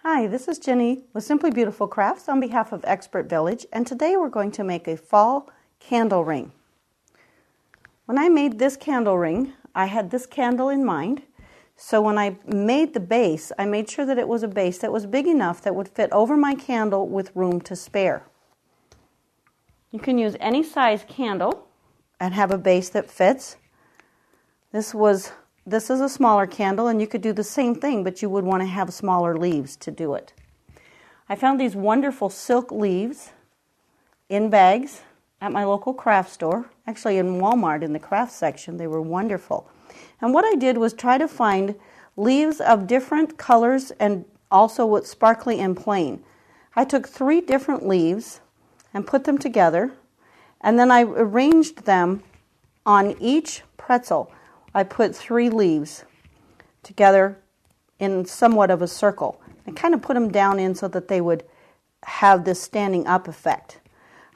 Hi, this is Jenny with Simply Beautiful Crafts on behalf of Expert Village, and today we're going to make a fall candle ring. When I made this candle ring, I had this candle in mind, so when I made the base, I made sure that it was a base that was big enough that would fit over my candle with room to spare. You can use any size candle and have a base that fits. This is a smaller candle, and you could do the same thing, but you would want to have smaller leaves to do it. I found these wonderful silk leaves in bags at my local craft store, actually in Walmart in the craft section. They were wonderful. And what I did was try to find leaves of different colors and also with sparkly and plain. I took 3 different leaves and put them together, and then I arranged them on each pretzel. I put 3 leaves together in somewhat of a circle and kind of put them down in so that they would have this standing up effect.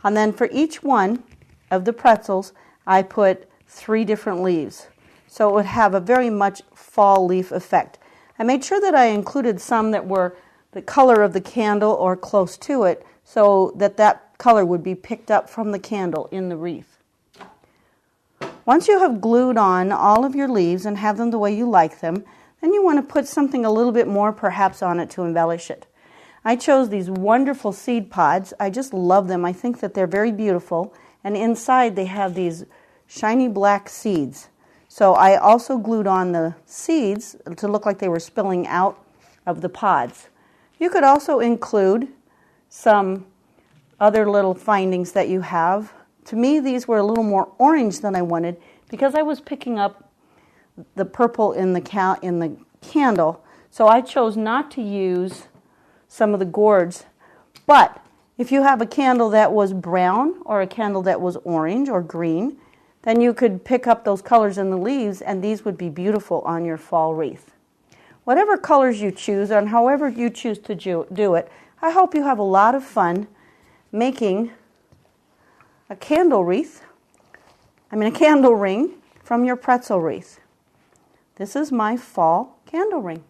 And then for each one of the pretzels, I put 3 different leaves. So it would have a very much fall leaf effect. I made sure that I included some that were the color of the candle or close to it so that that color would be picked up from the candle in the wreath. Once you have glued on all of your leaves and have them the way you like them, then you want to put something a little bit more perhaps on it to embellish it. I chose these wonderful seed pods. I just love them. I think that they're very beautiful. And inside they have these shiny black seeds. So I also glued on the seeds to look like they were spilling out of the pods. You could also include some other little findings that you have. To me, these were a little more orange than I wanted because I was picking up the purple in the candle. So I chose not to use some of the gourds. But if you have a candle that was brown or a candle that was orange or green, then you could pick up those colors in the leaves, and these would be beautiful on your fall wreath. Whatever colors you choose and however you choose to do it, I hope you have a lot of fun making a candle ring from your pretzel wreath. This is my fall candle ring.